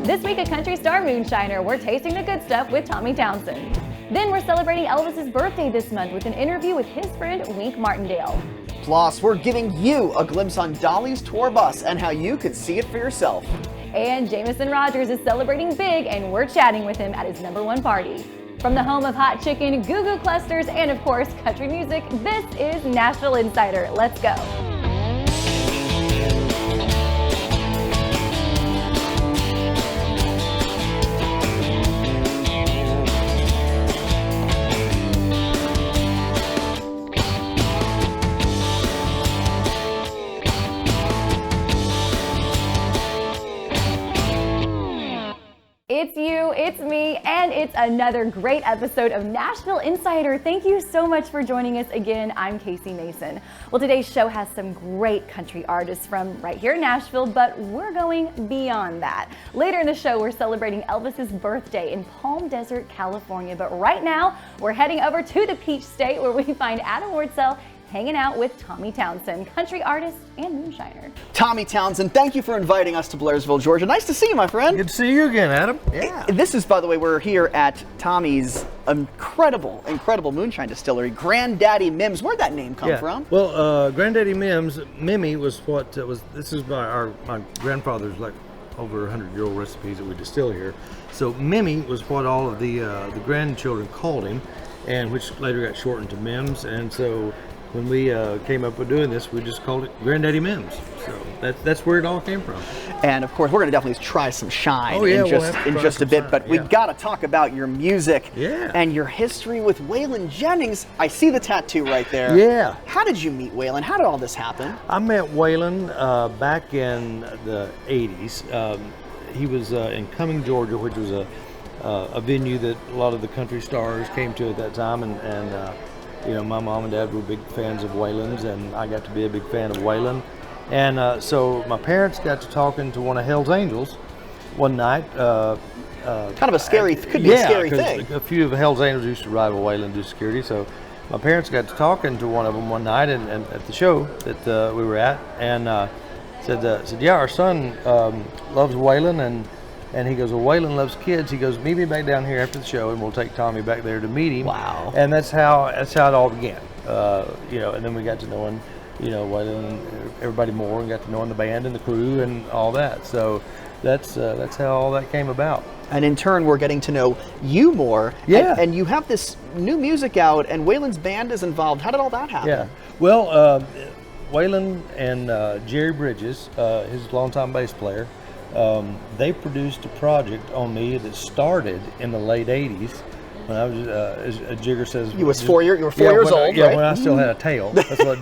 This week, a country star moonshiner. We're tasting the good stuff with Tommy Townsend. Then we're celebrating Elvis's birthday this month with an interview with his friend Wink Martindale. Plus, we're giving you a glimpse on Dolly's tour bus and how you could see it for yourself. And Jameson Rogers is celebrating big, and we're chatting with him at his #1 party. From the home of hot chicken, goo-goo clusters, and of course, country music, this is Nashville Insider. Let's go. It's you, it's me, and it's another great episode of Nashville Insider. Thank you so much for joining us again. I'm Casey Mason. Well, today's show has some great country artists from right here in Nashville, but we're going beyond that. Later in the show, we're celebrating Elvis's birthday in Palm Desert, California. But right now, we're heading over to the Peach State where we find Adam Wardsell hanging out with Tommy Townsend, country artist and moonshiner. Tommy Townsend, thank you for inviting us to Blairsville, Georgia. Nice to see you, my friend. Good to see you again, Adam. Yeah. This is, by the way, we're here at Tommy's incredible moonshine distillery, Granddaddy Mims. Where'd that name come from? Well, Granddaddy Mims, Mimi was what was. This is my grandfather's like over 100-year-old recipes that we distill here. So Mimi was what all of the grandchildren called him, and which later got shortened to Mims, and so. When we came up with doing this, we just called it Granddaddy Mims. So that's where it all came from. And of course, we're going to definitely try some shine in just a bit. But we've got to talk about your music and your history with Waylon Jennings. I see the tattoo right there. Yeah. How did you meet Waylon? How did all this happen? I met Waylon back in the 80s. He was in Cumming, Georgia, which was a venue that a lot of the country stars came to at that time. And you know, my mom and dad were big fans of Waylon's, and I got to be a big fan of Waylon. And so my parents got to talking to one of Hell's Angels one night. Kind of a scary, could be a scary thing. A few of Hell's Angels used to rival Waylon do security. So my parents got to talking to one of them one night and at the show that we were at, and said, yeah, our son loves Waylon, and he goes, well, Waylon loves kids. He goes, meet me back down here after the show, and we'll take Tommy back there to meet him. Wow. And that's how it all began. You know, and then we got to know him, you know, Waylon and everybody more, and got to know the band and the crew and all that. So that's how all that came about. And in turn, we're getting to know you more. Yeah. And you have this new music out, and Waylon's band is involved. How did all that happen? Yeah. Well, Waylon and Jerry Bridges, his longtime bass player, they produced a project on me that started in the late 80s when I was, as Jigger says, you were 4 years old, yeah, right? when I still had a tail. That's what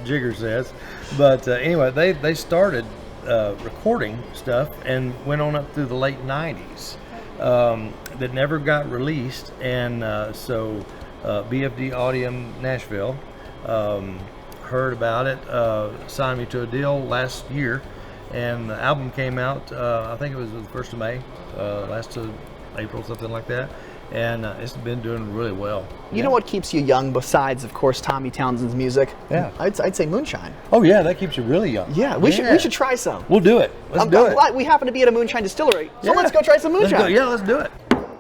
Jigger says. But anyway, they started recording stuff and went on up through the late 90s that never got released. And so BFD Audium Nashville heard about it, signed me to a deal last year. And the album came out, I think it was the 1st of May, last of April, something like that. And it's been doing really well. You know what keeps you young besides, of course, Tommy Townsend's music? Yeah. I'd say moonshine. Oh yeah, that keeps you really young. Yeah, we should try some. We'll do it. Let's do it. Glad we happen to be at a moonshine distillery, so let's go try some moonshine. Let's do it.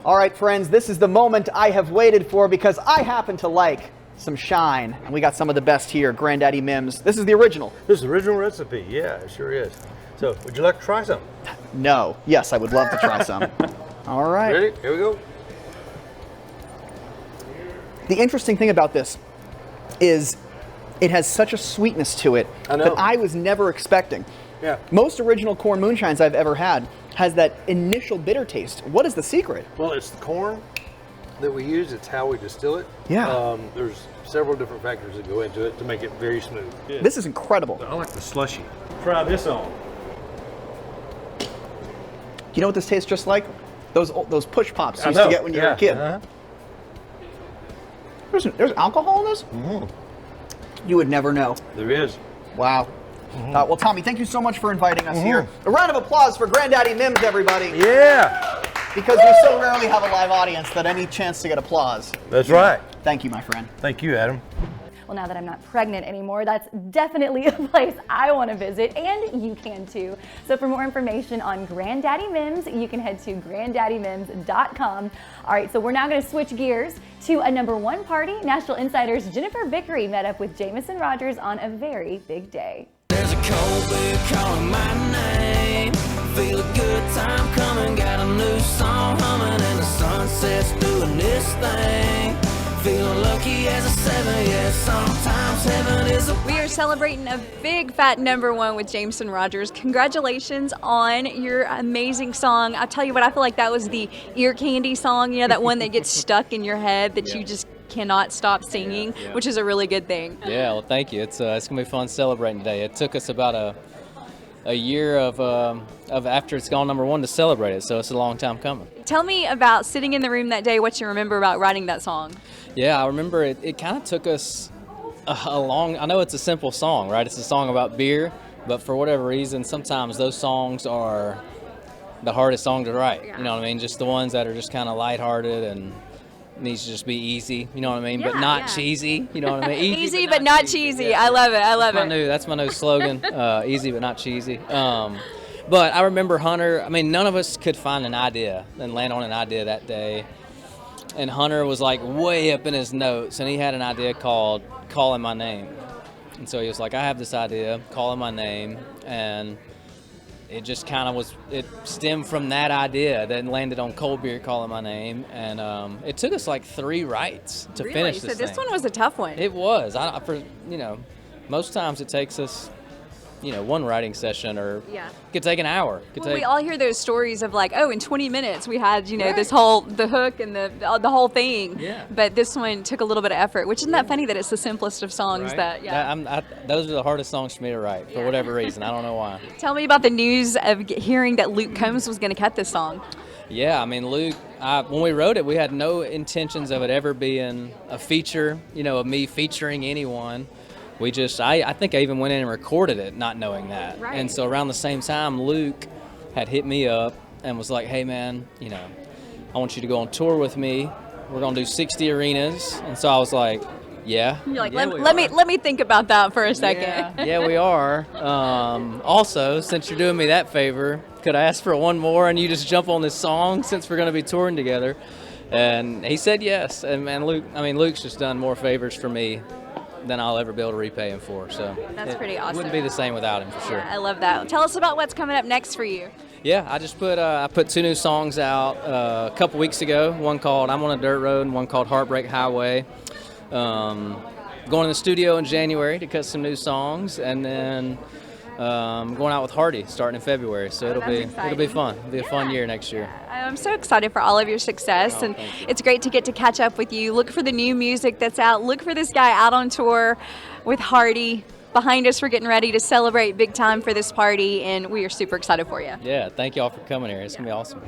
All right, friends, this is the moment I have waited for because I happen to like some shine, and we got some of the best here, Granddaddy Mims. This is the original. This is the original recipe. Yeah, it sure is. So, would you like to try some? No. Yes, I would love to try some. All right. Ready? Here we go. The interesting thing about this is it has such a sweetness to it that I was never expecting. Yeah. Most original corn moonshines I've ever had has that initial bitter taste. What is the secret? Well, it's the corn that we use. It's how we distill it. Yeah. There's several different factors that go into it to make it very smooth. Yeah. This is incredible. I like the slushy. Try this on. Do you know what this tastes just like? Those push pops you used to get when you were a kid. There's alcohol in this? Mm-hmm. You would never know. There is. Wow. Mm-hmm. Well, Tommy, thank you so much for inviting us here. A round of applause for Granddaddy Mims, everybody. Yeah. Because we so rarely have a live audience that any chance to get applause. That's right. Thank you, my friend. Thank you, Adam. Well, now that I'm not pregnant anymore, that's definitely a place I want to visit, and you can too. So for more information on Granddaddy Mims, you can head to granddaddymims.com. All right, so we're now going to switch gears to a #1 party. Nashville Insider's Jennifer Vickery met up with Jameson Rogers on a very big day. There's a cold beer calling my name. Feel a good time coming, got a new song humming, and the sunset's doing this thing. Feeling lucky as a 7, yeah, sometimes heaven is a... We are celebrating a big fat #1 with Jameson Rogers. Congratulations on your amazing song. I'll tell you what, I feel like that was the ear candy song, you know, that one that gets stuck in your head that you just cannot stop singing, which is a really good thing. Yeah, well, thank you. It's gonna be fun celebrating today. It took us about a year of after it's gone #1 to celebrate it, so it's a long time coming. Tell me about sitting in the room that day, what you remember about writing that song. Yeah, I remember it kind of took us a long, I know it's a simple song, right? It's a song about beer, but for whatever reason, sometimes those songs are the hardest song to write. You know what I mean? Just the ones that are just kind of lighthearted and needs to just be easy, you know what I mean? But not cheesy, you know what I mean? Easy but not cheesy. Yeah. I love it. I love it. That's my new slogan. Easy but not cheesy. But I remember Hunter, I mean, none of us could find an idea and land on an idea that day. And Hunter was like way up in his notes, and he had an idea called Calling My Name. And so he was like, I have this idea, Calling My Name, and it just kind of was, it stemmed from that idea, then landed on cold beer, Calling My Name, and it took us like 3 writes to finish this thing. So this one was a tough one. It was. You know, most times it takes us, you know, 1 writing session, or it could take an hour. We all hear those stories of like, oh, in 20 minutes we had, you know, this whole, the hook and the whole thing. Yeah. But this one took a little bit of effort, which isn't that funny that it's the simplest of songs that, those are the hardest songs for me to write, for whatever reason. I don't know why. Tell me about the news of hearing that Luke Combs was going to cut this song. Yeah, I mean, Luke, when we wrote it, we had no intentions of it ever being a feature, you know, of me featuring anyone. We just, I think I even went in and recorded it not knowing that. Right. And so around the same time, Luke had hit me up and was like, hey man, you know, I want you to go on tour with me. We're going to do 60 arenas. And so I was like, yeah. You're like, let me think about that for a second. Yeah, we are. Also, since you're doing me that favor, could I ask for one more and you just jump on this song since we're going to be touring together? And he said yes. And man, Luke's just done more favors for me than I'll ever be able to repay him for. So that's pretty awesome. It wouldn't be the same without him, for sure. I love that. Tell us about what's coming up next for you. Yeah, I just put I put 2 new songs out a couple weeks ago. One called I'm on a Dirt Road and one called Heartbreak Highway. Going in the studio in January to cut some new songs, and then going out with Hardy starting in February. So it'll be fun. It'll be a fun year next year. I'm so excited for all of your success, and it's great to get to catch up with you. Look for the new music that's out. Look for this guy out on tour with Hardy. Behind us, we're getting ready to celebrate big time for this party, and we are super excited for you. Yeah, thank you all for coming here. It's going to be awesome.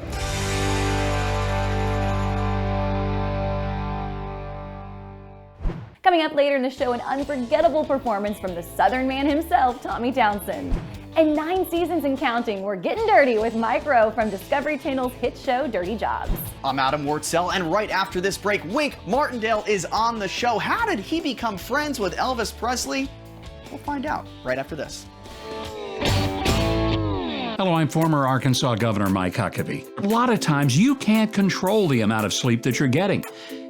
Coming up later in the show, an unforgettable performance from the Southern man himself, Tommy Townsend. And 9 seasons and counting, we're getting dirty with Mike Rowe from Discovery Channel's hit show, Dirty Jobs. I'm Adam Wartzel, and right after this break, Wink Martindale is on the show. How did he become friends with Elvis Presley? We'll find out right after this. Hello, I'm former Arkansas Governor Mike Huckabee. A lot of times you can't control the amount of sleep that you're getting.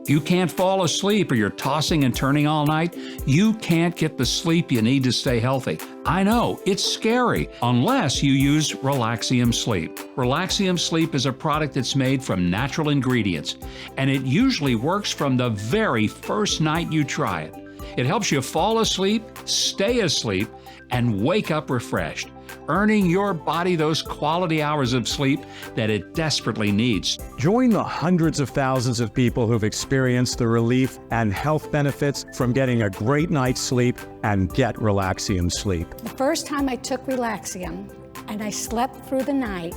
You can't fall asleep or you're tossing and turning all night. You can't get the sleep you need to stay healthy. I know, it's scary, unless you use Relaxium Sleep. Relaxium Sleep is a product that's made from natural ingredients, and it usually works from the very first night you try it. It helps you fall asleep, stay asleep, and wake up refreshed, earning your body those quality hours of sleep that it desperately needs. Join the hundreds of thousands of people who've experienced the relief and health benefits from getting a great night's sleep, and get Relaxium Sleep. The first time I took Relaxium and I slept through the night,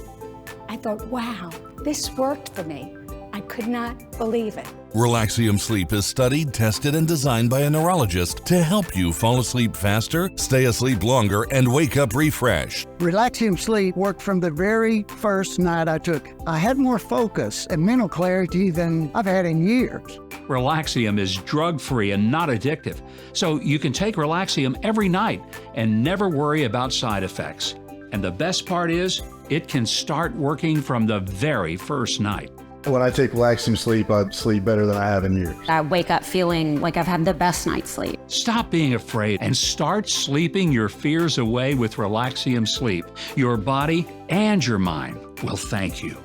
I thought, wow, this worked for me. I could not believe it. Relaxium Sleep is studied, tested, and designed by a neurologist to help you fall asleep faster, stay asleep longer, and wake up refreshed. Relaxium Sleep worked from the very first night I took it. I had more focus and mental clarity than I've had in years. Relaxium is drug-free and not addictive, so you can take Relaxium every night and never worry about side effects. And the best part is, it can start working from the very first night. When I take Relaxium Sleep, I sleep better than I have in years. I wake up feeling like I've had the best night's sleep. Stop being afraid and start sleeping your fears away with Relaxium Sleep. Your body and your mind will thank you.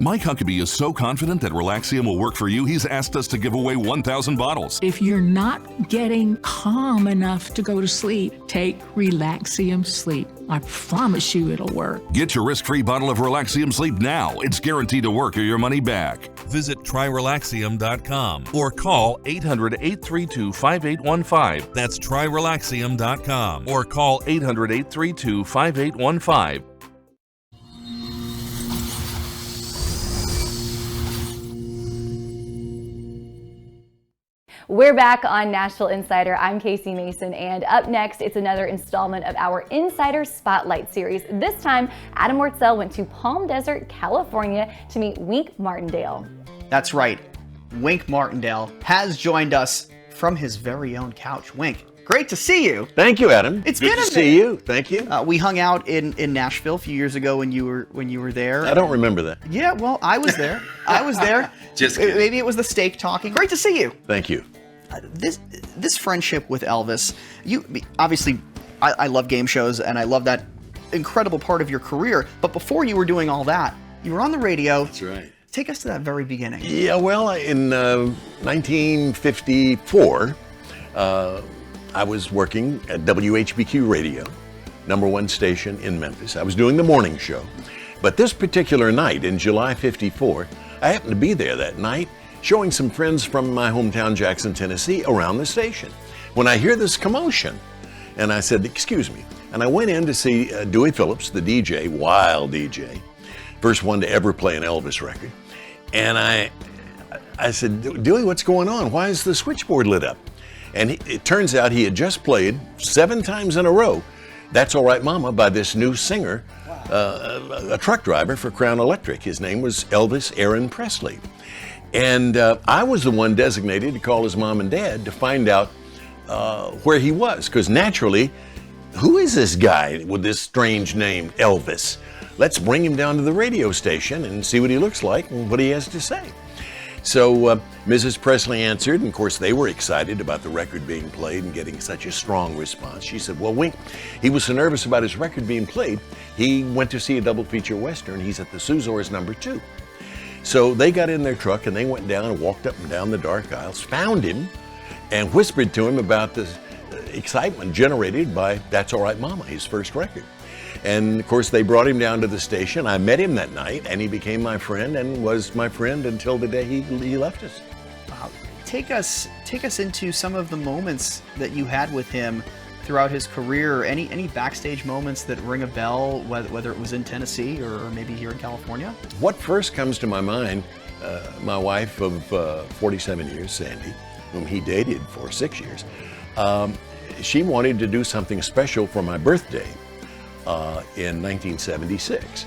Mike Huckabee is so confident that Relaxium will work for you, he's asked us to give away 1,000 bottles. If you're not getting calm enough to go to sleep, take Relaxium Sleep. I promise you it'll work. Get your risk-free bottle of Relaxium Sleep now. It's guaranteed to work or your money back. Visit TryRelaxium.com or call 800-832-5815. That's TryRelaxium.com or call 800-832-5815. We're back on Nashville Insider. I'm Casey Mason, and up next, it's another installment of our Insider Spotlight series. This time, Adam Wartzel went to Palm Desert, California to meet Wink Martindale. That's right. Wink Martindale has joined us from his very own couch. Wink, great to see you. Thank you, Adam. It's good been to see you. Thank you. We hung out in Nashville a few years ago when you were there. I don't remember that. Yeah, well, I was there. I was there. Just kidding. Maybe it was the steak talking. Great to see you. Thank you. This friendship with Elvis, you obviously, I love game shows and I love that incredible part of your career. But before you were doing all that, you were on the radio. That's right. Take us to that very beginning. Yeah, well, in 1954, I was working at WHBQ Radio, #1 station in Memphis. I was doing the morning show. But this particular night in July '54, I happened to be there that night, showing some friends from my hometown, Jackson, Tennessee, around the station. When I hear this commotion, and I said, excuse me, and I went in to see Dewey Phillips, the DJ, wild DJ, first one to ever play an Elvis record. And I said, Dewey, what's going on? Why is the switchboard lit up? And it turns out he had just played 7 times in a row That's All Right Mama by this new singer, a truck driver for Crown Electric. His name was Elvis Aaron Presley. And I was the one designated to call his mom and dad to find out where he was, because naturally, who is this guy with this strange name, Elvis? Let's bring him down to the radio station and see what he looks like and what he has to say. So Mrs. Presley answered, and of course they were excited about the record being played and getting such a strong response. She said, well, Wink, he was so nervous about his record being played, he went to see a double feature Western. He's at the Suzors #2. So they got in their truck and they went down and walked up and down the dark aisles, found him, and whispered to him about the excitement generated by That's All Right Mama, his first record. And of course they brought him down to the station. I met him that night and he became my friend and was my friend until the day he left us. Take us into some of the moments that you had with him throughout his career. Any backstage moments that ring a bell, whether it was in Tennessee or maybe here in California? What first comes to my mind, my wife of 47 years, Sandy, whom he dated for 6 years, she wanted to do something special for my birthday in 1976.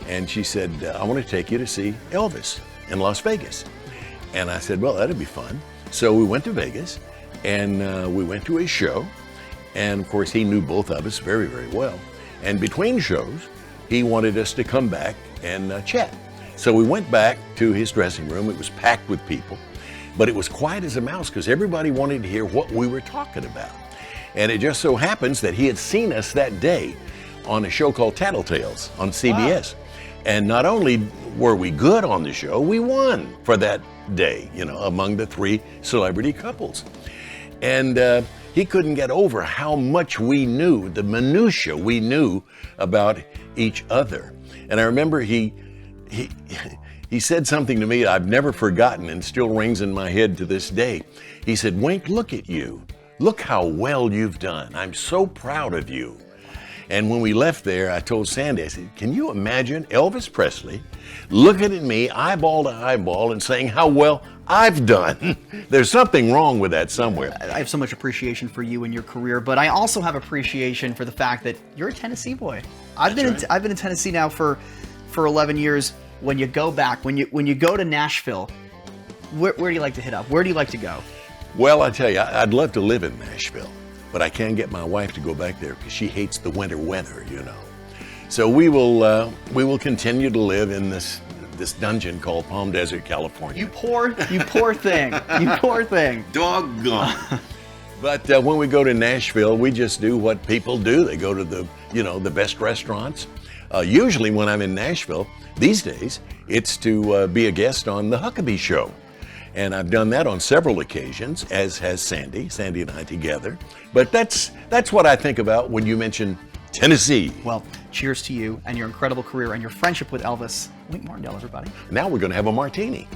And she said, I want to take you to see Elvis in Las Vegas. And I said, well, that'd be fun. So we went to Vegas and we went to his show. And of course, he knew both of us very, very well. And between shows, he wanted us to come back and chat. So we went back to his dressing room. It was packed with people, but it was quiet as a mouse because everybody wanted to hear what we were talking about. And it just so happens that he had seen us that day on a show called Tattletales on CBS. Wow. And not only were we good on the show, we won for that day, you know, among the 3 celebrity couples. And he couldn't get over how much we knew, the minutia we knew about each other. And I remember he said something to me I've never forgotten and still rings in my head to this day. He said, Wink, look at you. Look how well you've done. I'm so proud of you. And when we left there, I told Sandy, I said, can you imagine Elvis Presley looking at me eyeball to eyeball and saying how well I've done? There's something wrong with that somewhere. I have so much appreciation for you and your career, but I also have appreciation for the fact that you're a Tennessee boy. I've been in Tennessee now for 11 years. When you go back, when you go to Nashville, where do you like to hit up? Where do you like to go? Well, I tell you, I'd love to live in Nashville, but I can't get my wife to go back there because she hates the winter weather, you know. So we will continue to live in this dungeon called Palm Desert, California. You poor thing. You poor thing. Doggone. But when we go to Nashville, we just do what people do. They go to the best restaurants. Usually when I'm in Nashville these days, it's to be a guest on the Huckabee Show. And I've done that on several occasions, as has Sandy and I together. But that's what I think about when you mention Tennessee. Well, cheers to you and your incredible career and your friendship with Elvis. Wink Martindale, everybody. Now we're going to have a martini.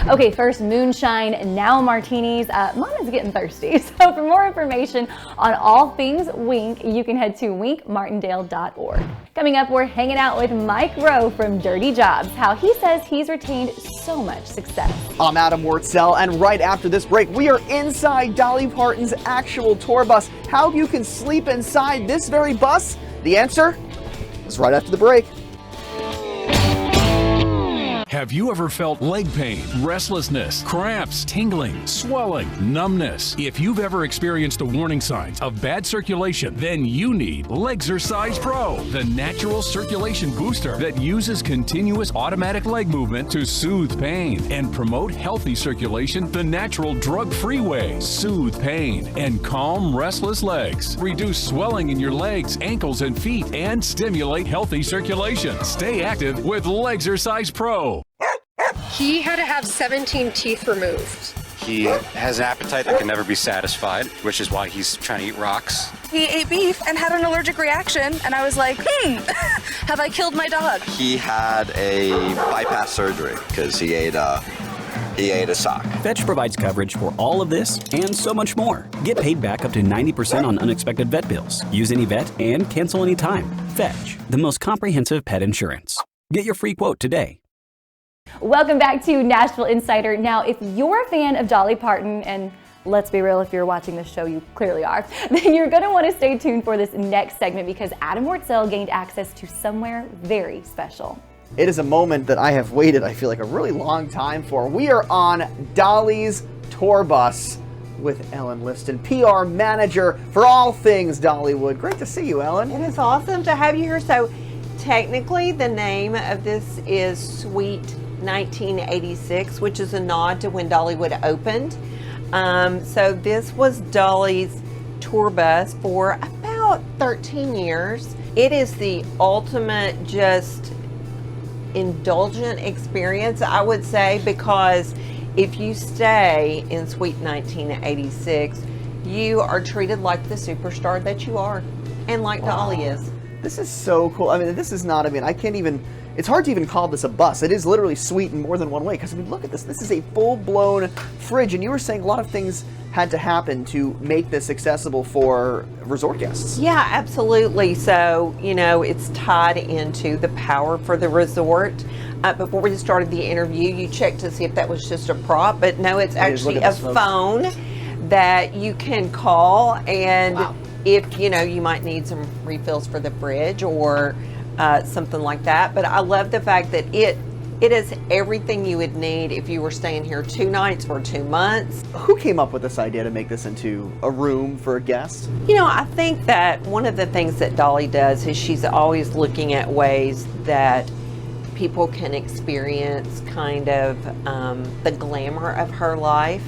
Okay, first moonshine, now martinis. Mama's getting thirsty. So for more information on all things Wink, you can head to winkmartindale.org. Coming up, we're hanging out with Mike Rowe from Dirty Jobs, how he says he's retained so much success. I'm Adam Wartzel, and right after this break, we are inside Dolly Parton's actual tour bus. How you can sleep inside this very bus? The answer is right after the break. Have you ever felt leg pain, restlessness, cramps, tingling, swelling, numbness? If you've ever experienced the warning signs of bad circulation, then you need Legzercise Pro, the natural circulation booster that uses continuous automatic leg movement to soothe pain and promote healthy circulation the natural drug-free way. Soothe pain and calm restless legs. Reduce swelling in your legs, ankles, and feet, and stimulate healthy circulation. Stay active with Legzercise Pro. He had to have 17 teeth removed. He has an appetite that can never be satisfied, which is why he's trying to eat rocks. He ate beef and had an allergic reaction, and I was like, have I killed my dog? He had a bypass surgery because he ate a sock. Fetch provides coverage for all of this and so much more. Get paid back up to 90% on unexpected vet bills. Use any vet and cancel any time. Fetch, the most comprehensive pet insurance. Get your free quote today. Welcome back to Nashville Insider. Now, if you're a fan of Dolly Parton, and let's be real, if you're watching this show, you clearly are, then you're going to want to stay tuned for this next segment because Adam Wartzel gained access to somewhere very special. It is a moment that I have waited, I feel like, a really long time for. We are on Dolly's tour bus with Ellen Liston, PR manager for all things Dollywood. Great to see you, Ellen. It is awesome to have you here. So technically, the name of this is Sweet 1986, which is a nod to when Dollywood opened. So this was Dolly's tour bus for about 13 years. It is the ultimate just indulgent experience, I would say, because if you stay in Sweet 1986, you are treated like the superstar that you are, and like Dolly is. This is so cool. I mean, this is not, I can't even, it's hard to even call this a bus. It is literally sweet in more than one way, because look at this. This is a full-blown fridge, and you were saying a lot of things had to happen to make this accessible for resort guests. Yeah, absolutely. So, it's tied into the power for the resort. Before we started the interview, you checked to see if that was just a prop, but no, it's actually a phone that you can call, and if you might need some refills for the fridge or something like that. But I love the fact that it is everything you would need if you were staying here 2 nights for 2 months. Who came up with this idea to make this into a room for a guest? I think that one of the things that Dolly does is she's always looking at ways that people can experience kind of the glamour of her life.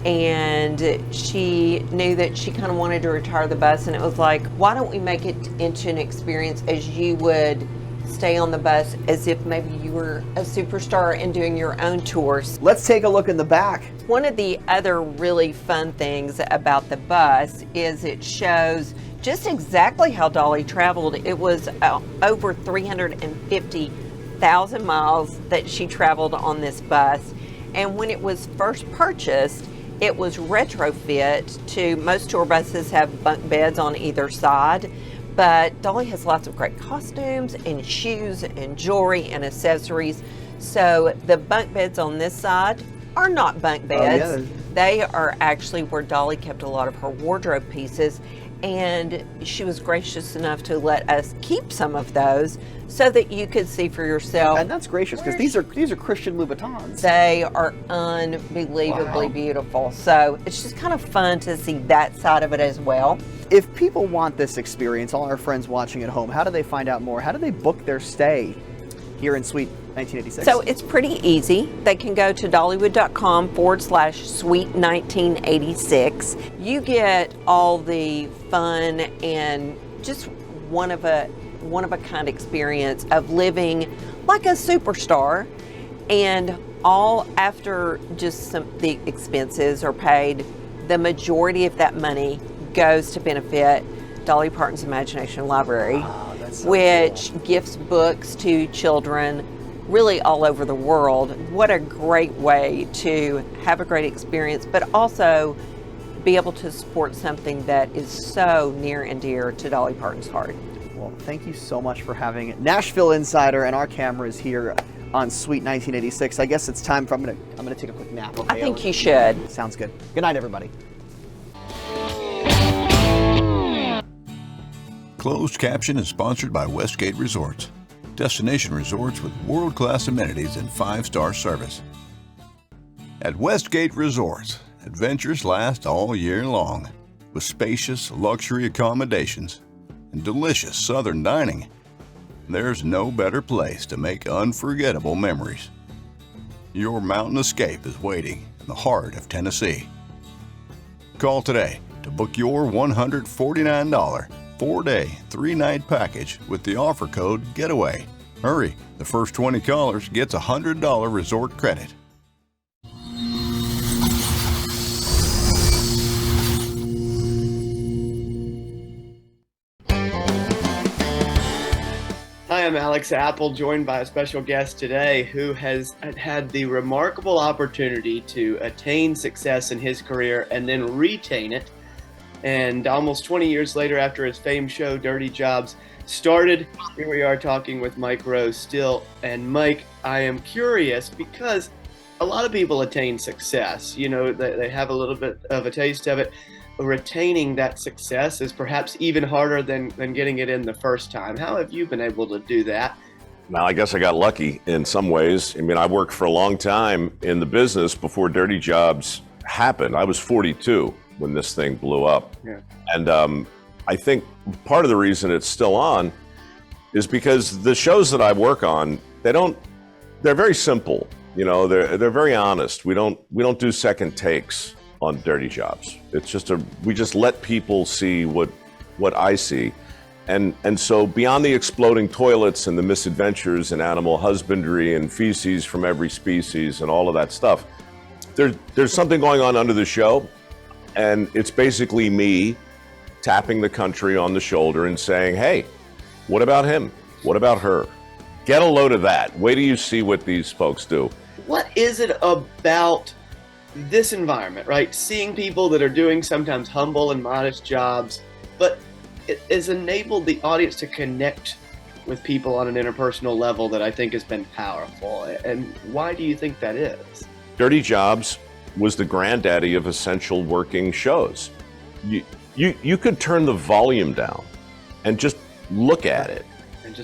And she knew that she kind of wanted to retire the bus, and it was like, why don't we make it into an experience as you would stay on the bus as if maybe you were a superstar and doing your own tours. Let's take a look in the back. One of the other really fun things about the bus is it shows just exactly how Dolly traveled. It was over 350,000 miles that she traveled on this bus. And when it was first purchased, it was retrofit to, most tour buses have bunk beds on either side, but Dolly has lots of great costumes and shoes and jewelry and accessories. So the bunk beds on this side are not bunk beds. They are actually where Dolly kept a lot of her wardrobe pieces. and she was gracious enough to let us keep some of those so that you could see for yourself. And that's gracious because these are Christian Louboutins. They are unbelievably beautiful. So it's just kind of fun to see that side of it as well. If people want this experience, all our friends watching at home, how do they find out more? How do they book their stay here in Suite 1986? So it's pretty easy. They can go to Dollywood.com/Suite 1986. You get all the fun and just one of a kind experience of living like a superstar, and all after just the expenses are paid, the majority of that money goes to benefit Dolly Parton's Imagination Library, which gifts books to children really all over the world. What a great way to have a great experience, but also be able to support something that is so near and dear to Dolly Parton's heart. Well, thank you so much for having it. Nashville Insider and our cameras here on Suite 1986. I guess it's time for I'm gonna take a quick nap. Okay, I think you should. Sounds good. Good night, everybody. Closed Caption is sponsored by Westgate Resorts, destination resorts with world-class amenities and 5-star service. At Westgate Resorts, adventures last all year long, with spacious luxury accommodations and delicious southern dining. There's no better place to make unforgettable memories. Your mountain escape is waiting in the heart of Tennessee. Call today to book your $149 4-day, 3-night package with the offer code GETAWAY. Hurry, the first 20 callers gets a $100 resort credit. Hi, I'm Alex Apple, joined by a special guest today who has had the remarkable opportunity to attain success in his career and then retain it. And almost 20 years later, after his famed show Dirty Jobs started, here we are talking with Mike Rose still. And Mike, I am curious because a lot of people attain success. You know, they have a little bit of a taste of it. Retaining that success is perhaps even harder than getting it in the first time. How have you been able to do that? Well, I guess I got lucky in some ways. I mean, I worked for a long time in the business before Dirty Jobs happened. I was 42 when this thing blew up. Yeah. And I think part of the reason it's still on is because the shows that I work on, they're very simple. You know, they're very honest. We don't do second takes on Dirty Jobs. It's just we just let people see what I see. And so beyond the exploding toilets and the misadventures in animal husbandry and feces from every species and all of that stuff, there's something going on under the show. And it's basically me tapping the country on the shoulder and saying, hey, what about him? What about her? Get a load of that. Wait till you see what these folks do. What is it about this environment, right? Seeing people that are doing sometimes humble and modest jobs, but it has enabled the audience to connect with people on an interpersonal level that I think has been powerful. And why do you think that is? Dirty Jobs was the granddaddy of essential working shows. You could turn the volume down and just look at it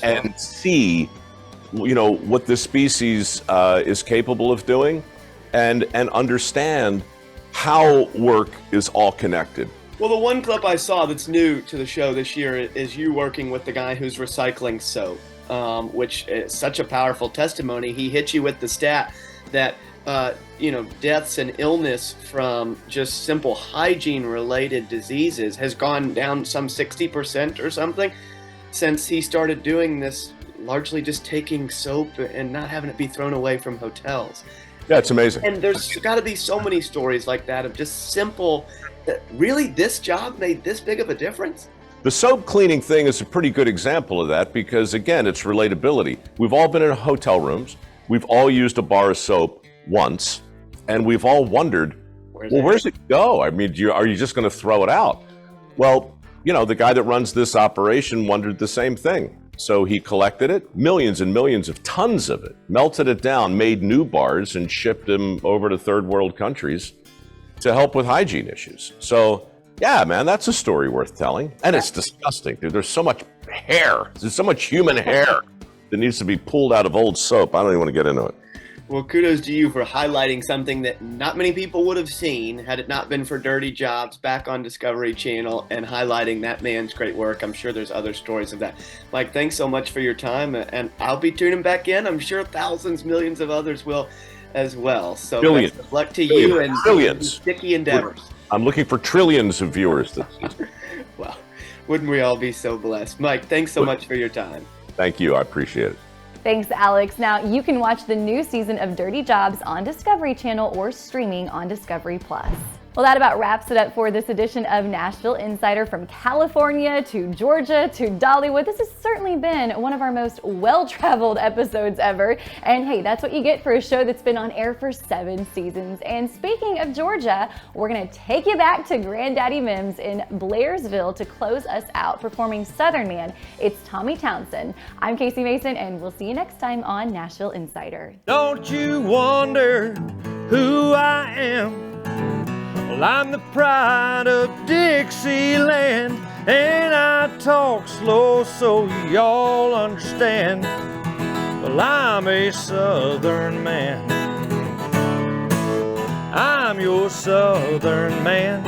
and see, you know, what the species is capable of doing, and understand how work is all connected. Well, the one clip I saw that's new to the show this year is you working with the guy who's recycling soap, which is such a powerful testimony. He hit you with the stat that deaths and illness from just simple hygiene-related diseases has gone down some 60% or something since he started doing this, largely just taking soap and not having it be thrown away from hotels. Yeah, it's amazing. And there's got to be so many stories like that of just simple, really this job made this big of a difference? The soap cleaning thing is a pretty good example of that because, again, it's relatability. We've all been in hotel rooms. We've all used a bar of soap once, and we've all wondered, where's it go? I mean, are you just going to throw it out? Well, you know, the guy that runs this operation wondered the same thing. So he collected it, millions and millions of tons of it, melted it down, made new bars, and shipped them over to third world countries to help with hygiene issues. So Yeah, man, that's a story worth telling. And it's disgusting, dude. There's so much hair. There's so much human hair that needs to be pulled out of old soap. I don't even want to get into it. Well, kudos to you for highlighting something that not many people would have seen had it not been for Dirty Jobs back on Discovery Channel and highlighting that man's great work. I'm sure there's other stories of that. Mike, thanks so much for your time, and I'll be tuning back in. I'm sure thousands, millions of others will as well. So Billions. best of luck to you and Billions. sticky endeavors. I'm looking for trillions of viewers this season. Well, wouldn't we all be so blessed? Mike, thanks so much for your time. Thank you. I appreciate it. Thanks, Alex. Now, you can watch the new season of Dirty Jobs on Discovery Channel or streaming on Discovery Plus. Well, that about wraps it up for this edition of Nashville Insider. From California to Georgia to Dollywood, this has certainly been one of our most well-traveled episodes ever. And hey, that's what you get for a show that's been on air for 7 seasons. And speaking of Georgia, we're gonna take you back to Granddaddy Mims in Blairsville to close us out. Performing Southern Man, it's Tommy Townsend. I'm Casey Mason, and we'll see you next time on Nashville Insider. Don't you wonder who I am? Well, I'm the pride of Dixieland, and I talk slow so y'all understand. Well, I'm a Southern man. I'm your Southern man.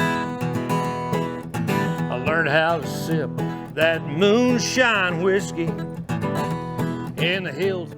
I learned how to sip that moonshine whiskey in the hills.